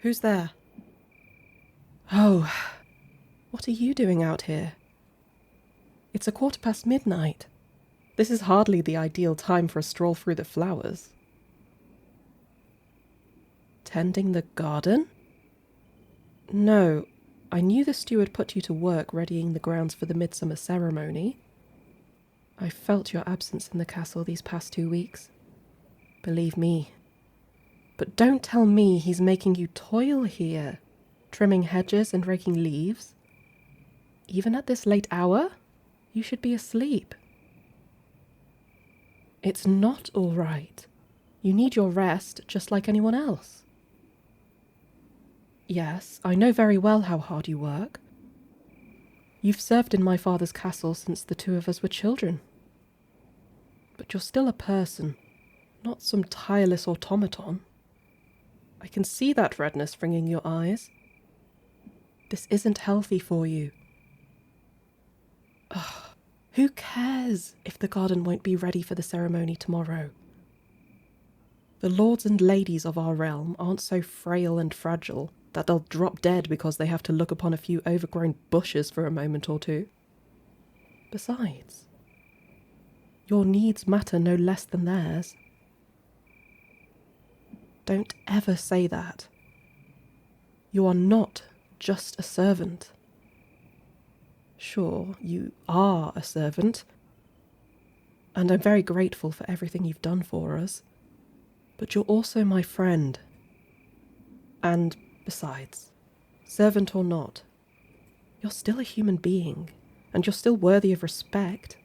Who's there? Oh, what are you doing out here? It's midnight. This is hardly the ideal time for a stroll through the flowers. Tending the garden? No, I knew the steward put you to work readying the grounds for the midsummer ceremony. I felt your absence in the castle these past 2 weeks. Believe me. But don't tell me he's making you toil here, trimming hedges and raking leaves. Even at this late hour, you should be asleep. It's not all right. You need your rest just like anyone else. Yes, I know very well how hard you work. You've served in my father's castle since the two of us were children. But you're still a person, not some tireless automaton. I can see that redness ringing your eyes. This isn't healthy for you. Ugh, who cares if the garden won't be ready for the ceremony tomorrow? The lords and ladies of our realm aren't so frail and fragile that they'll drop dead because they have to look upon a few overgrown bushes for a moment or two. Besides, your needs matter no less than theirs. Don't ever say that. You are not just a servant. Sure, you are a servant, and I'm very grateful for everything you've done for us, but you're also my friend. And besides, servant or not, you're still a human being, and you're still worthy of respect,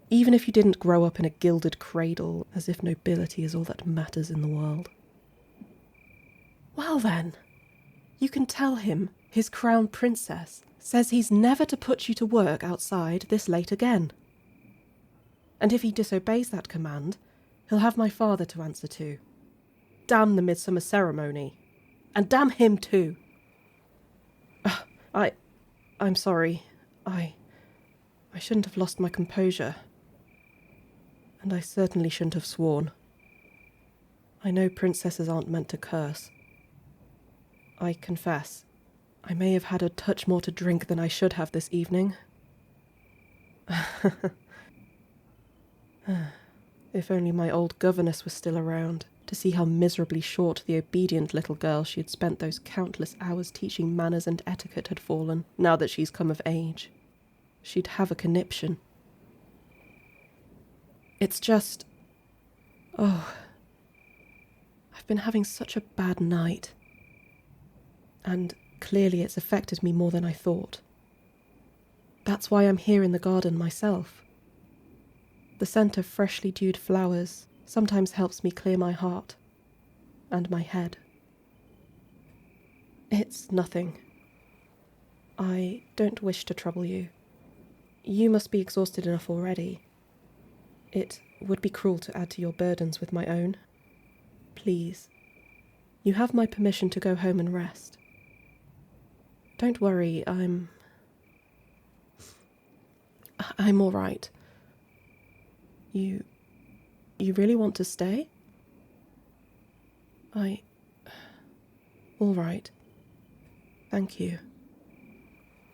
even if you didn't grow up in a gilded cradle as if nobility is all that matters in the world. Well then, you can tell him his crown princess says he's never to put you to work outside this late again. And if he disobeys that command, he'll have my father to answer to. Damn the midsummer ceremony. And damn him too. I'm sorry. I shouldn't have lost my composure. And I certainly shouldn't have sworn. I know princesses aren't meant to curse. I confess, I may have had a touch more to drink than I should have this evening. If only my old governess was still around, to see how miserably short the obedient little girl she had spent those countless hours teaching manners and etiquette had fallen, now that she's come of age. She'd have a conniption. It's just... oh, I've been having such a bad night. And clearly it's affected me more than I thought. That's why I'm here in the garden myself. The scent of freshly dewed flowers sometimes helps me clear my heart and my head. It's nothing. I don't wish to trouble you. You must be exhausted enough already. It would be cruel to add to your burdens with my own. Please, you have my permission to go home and rest. Don't worry, I'm all right. You really want to stay? All right. Thank you.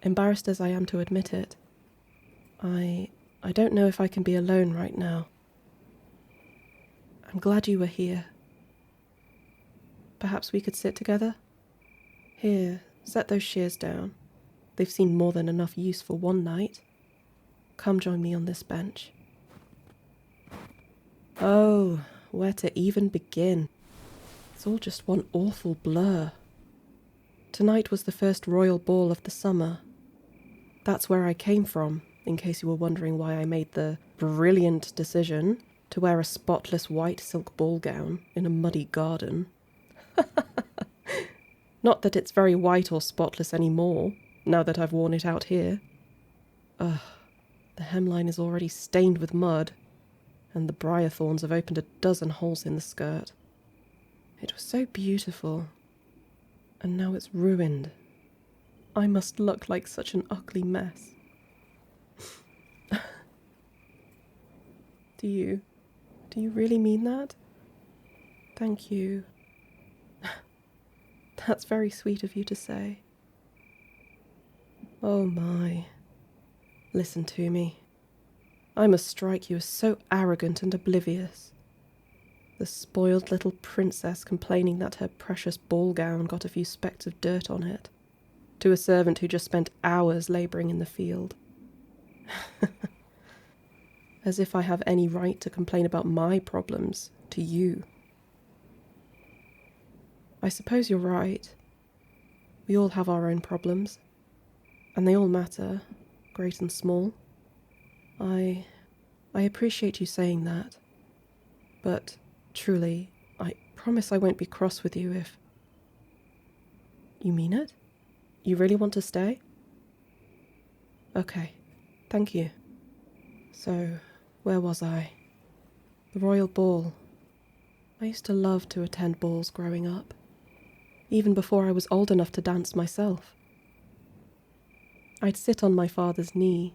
Embarrassed as I am to admit it, I don't know if I can be alone right now. I'm glad you were here. Perhaps we could sit together? Here, set those shears down. They've seen more than enough use for one night. Come join me on this bench. Oh, where to even begin? It's all just one awful blur. Tonight was the first royal ball of the summer. That's where I came from, in case you were wondering why I made the brilliant decision to wear a spotless white silk ball gown in a muddy garden. Not that it's very white or spotless anymore, now that I've worn it out here. Ugh, the hemline is already stained with mud, and the briar thorns have opened a dozen holes in the skirt. It was so beautiful, and now it's ruined. I must look like such an ugly mess. Do you really mean that? Thank you. That's very sweet of you to say. Oh my. Listen to me. I must strike you as so arrogant and oblivious. The spoiled little princess complaining that her precious ball gown got a few specks of dirt on it, to a servant who just spent hours labouring in the field. As if I have any right to complain about my problems to you. I suppose you're right. We all have our own problems, and they all matter, great and small. I appreciate you saying that, but truly, I promise I won't be cross with you if... You mean it? You really want to stay? Okay, thank you. So, where was I? The royal ball. I used to love to attend balls growing up, even before I was old enough to dance myself. I'd sit on my father's knee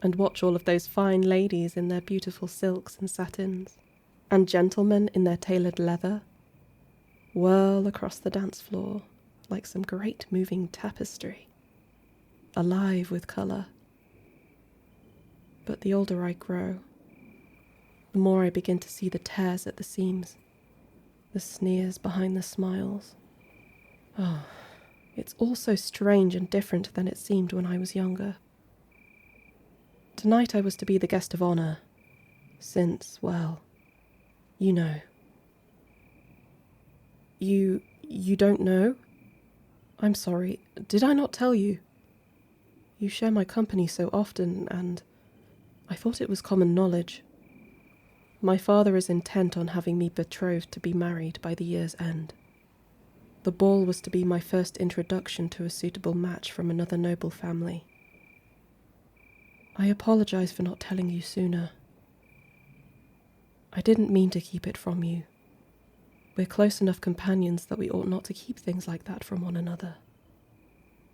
and watch all of those fine ladies in their beautiful silks and satins, and gentlemen in their tailored leather, whirl across the dance floor like some great moving tapestry, alive with colour. But the older I grow, the more I begin to see the tears at the seams, the sneers behind the smiles. Oh, it's all so strange and different than it seemed when I was younger. Tonight I was to be the guest of honour, since, well, you know. You don't know? I'm sorry, did I not tell you? You share my company so often, and I thought it was common knowledge. My father is intent on having me betrothed to be married by the year's end. The ball was to be my first introduction to a suitable match from another noble family. I apologise for not telling you sooner. I didn't mean to keep it from you. We're close enough companions that we ought not to keep things like that from one another.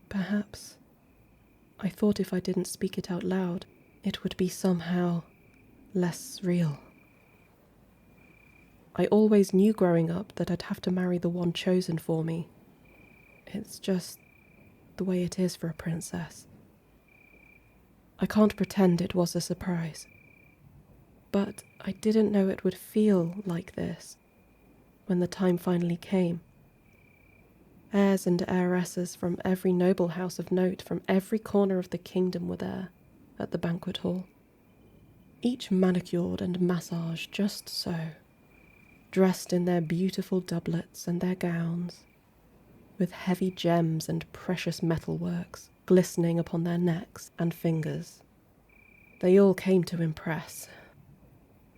Perhaps, I thought if I didn't speak it out loud, it would be somehow less real. I always knew growing up that I'd have to marry the one chosen for me. It's just the way it is for a princess. I can't pretend it was a surprise. But I didn't know it would feel like this when the time finally came. Heirs and heiresses from every noble house of note from every corner of the kingdom were there at the banquet hall. Each manicured and massaged just so, dressed in their beautiful doublets and their gowns, with heavy gems and precious metalworks glistening upon their necks and fingers. They all came to impress.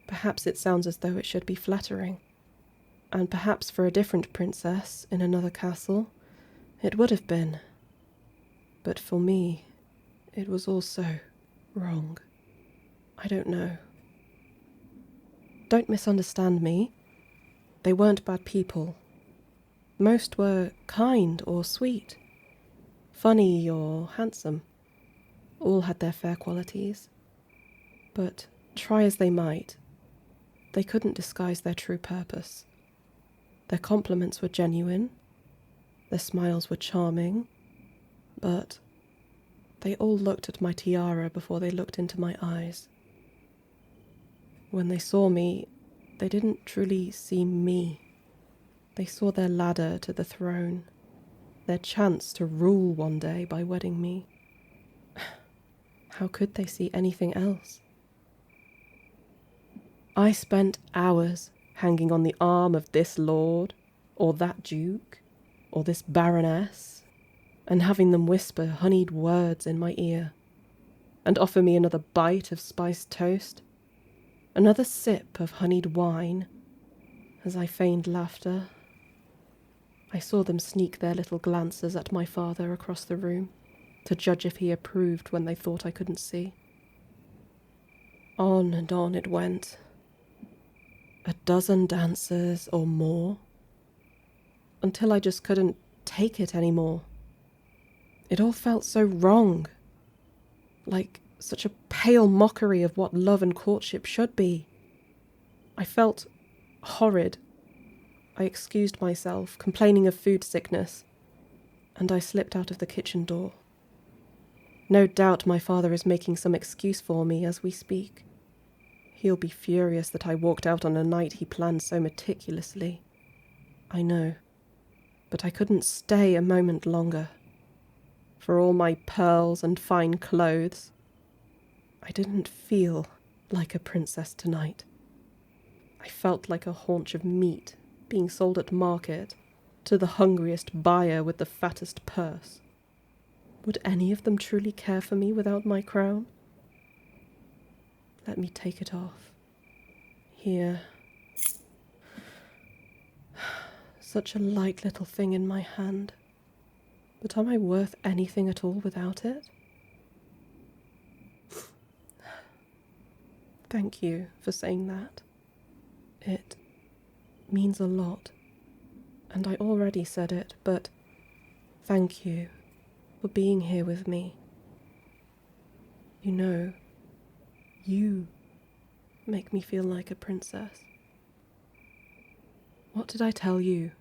Perhaps it sounds as though it should be flattering, and perhaps for a different princess in another castle it would have been. But for me, it was also wrong. I don't know. Don't misunderstand me. They weren't bad people. Most were kind or sweet, funny or handsome. All had their fair qualities. But try as they might, they couldn't disguise their true purpose. Their compliments were genuine, their smiles were charming, but they all looked at my tiara before they looked into my eyes. When they saw me, they didn't truly see me. They saw their ladder to the throne, their chance to rule one day by wedding me. How could they see anything else? I spent hours hanging on the arm of this lord, or that duke, or this baroness, and having them whisper honeyed words in my ear, and offer me another bite of spiced toast, another sip of honeyed wine, as I feigned laughter. I saw them sneak their little glances at my father across the room, to judge if he approved when they thought I couldn't see. On and on it went. A dozen dances or more, until I just couldn't take it anymore. It all felt so wrong, like such a pale mockery of what love and courtship should be. I felt horrid, I excused myself, complaining of food sickness, and I slipped out of the kitchen door. No doubt my father is making some excuse for me as we speak. He'll be furious that I walked out on a night he planned so meticulously. I know, but I couldn't stay a moment longer. For all my pearls and fine clothes, I didn't feel like a princess tonight. I felt like a haunch of meat being sold at market to the hungriest buyer with the fattest purse. Would any of them truly care for me without my crown? Let me take it off. Here. Such a light little thing in my hand. But am I worth anything at all without it? Thank you for saying that. It means a lot. And I already said it, but thank you for being here with me. You know, you make me feel like a princess. What did I tell you?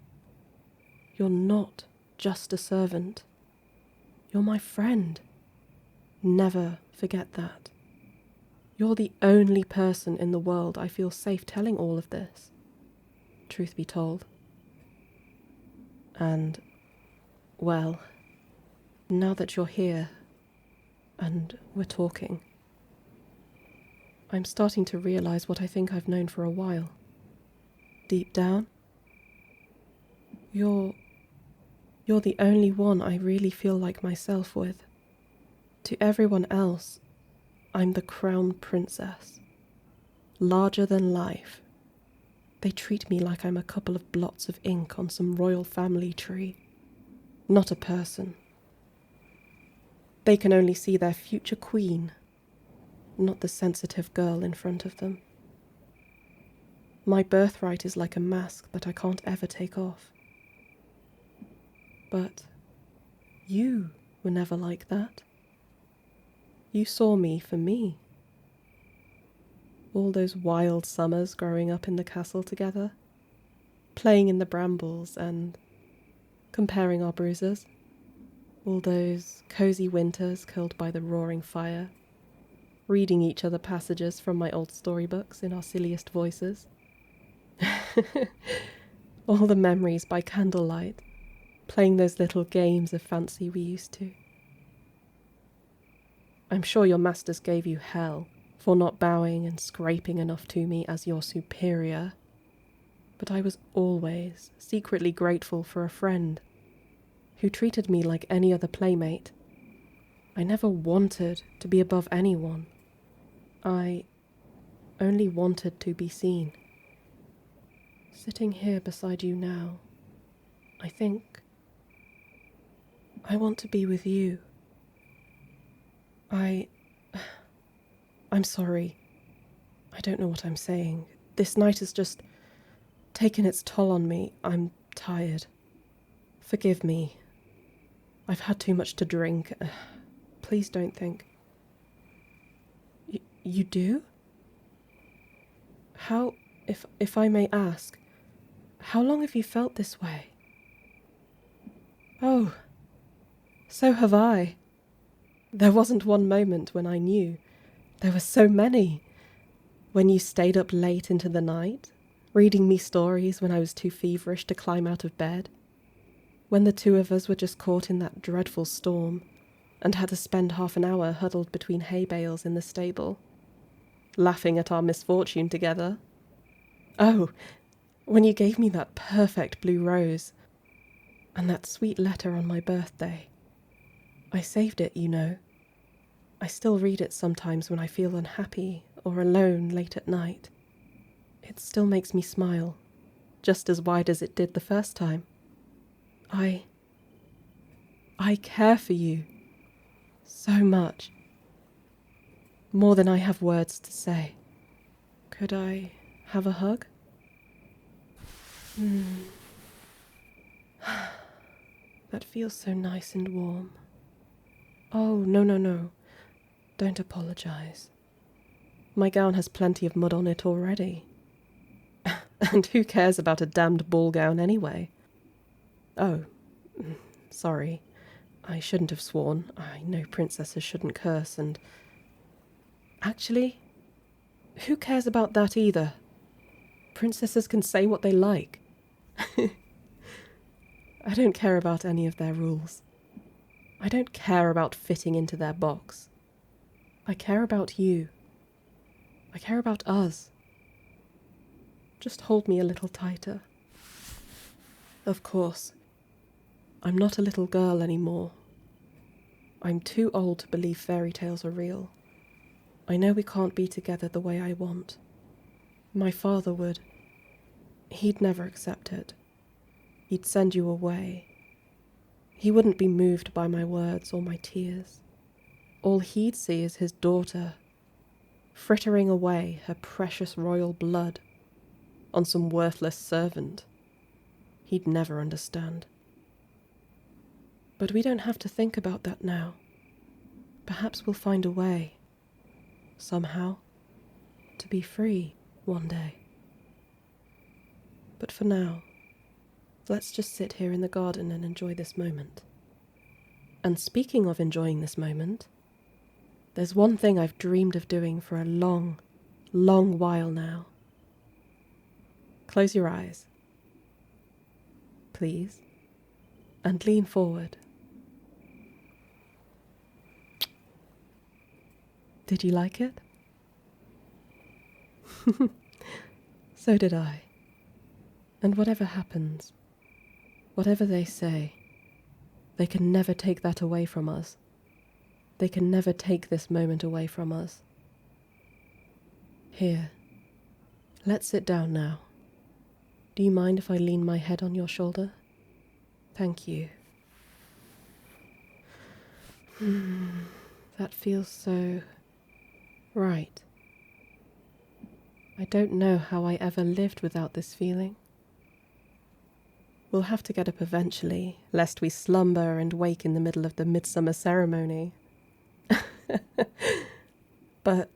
You're not just a servant. You're my friend. Never forget that. You're the only person in the world I feel safe telling all of this, truth be told. And, well, now that you're here and we're talking, I'm starting to realize what I think I've known for a while. Deep down, you're the only one I really feel like myself with. To everyone else, I'm the crown princess. Larger than life. They treat me like I'm a couple of blots of ink on some royal family tree. Not a person. They can only see their future queen, not the sensitive girl in front of them. My birthright is like a mask that I can't ever take off. But you were never like that. You saw me for me. All those wild summers growing up in the castle together, playing in the brambles and comparing our bruises. All those cozy winters curled by the roaring fire, reading each other passages from my old storybooks in our silliest voices. All the memories by candlelight, playing those little games of fancy we used to. I'm sure your masters gave you hell for not bowing and scraping enough to me as your superior, but I was always secretly grateful for a friend who treated me like any other playmate. I never wanted to be above anyone. I only wanted to be seen. Sitting here beside you now, I think I want to be with you. I'm sorry. I don't know what I'm saying. This night has just taken its toll on me. I'm tired. Forgive me. I've had too much to drink. Please don't think. You do? How, if I may ask, how long have you felt this way? Oh, so have I. There wasn't one moment when I knew. There were so many. When you stayed up late into the night, reading me stories when I was too feverish to climb out of bed. When the two of us were just caught in that dreadful storm and had to spend half an hour huddled between hay bales in the stable, laughing at our misfortune together. Oh, when you gave me that perfect blue rose and that sweet letter on my birthday. I saved it, you know. I still read it sometimes when I feel unhappy or alone late at night. It still makes me smile, just as wide as it did the first time. I care for you so much, more than I have words to say. Could I have a hug? That feels so nice and warm. Oh, no. Don't apologize. My gown has plenty of mud on it already. And who cares about a damned ball gown anyway? Oh, sorry. I shouldn't have sworn. I know princesses shouldn't curse, and... Actually, who cares about that either? Princesses can say what they like. I don't care about any of their rules. I don't care about fitting into their box. I care about you. I care about us. Just hold me a little tighter. Of course, I'm not a little girl anymore. I'm too old to believe fairy tales are real. I know we can't be together the way I want. My father would. He'd never accept it. He'd send you away. He wouldn't be moved by my words or my tears. All he'd see is his daughter, frittering away her precious royal blood on some worthless servant. He'd never understand. But we don't have to think about that now. Perhaps we'll find a way, somehow, to be free one day. But for now, let's just sit here in the garden and enjoy this moment. And speaking of enjoying this moment, there's one thing I've dreamed of doing for a long, long while now. Close your eyes, please, and lean forward. Did you like it? So did I. And whatever happens, whatever they say, they can never take that away from us. They can never take this moment away from us. Here, let's sit down now. Do you mind if I lean my head on your shoulder? Thank you. That feels so right. I don't know how I ever lived without this feeling. We'll have to get up eventually, lest we slumber and wake in the middle of the midsummer ceremony. But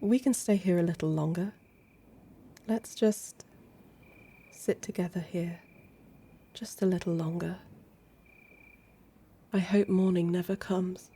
we can stay here a little longer. Let's just sit together here, just a little longer. I hope morning never comes.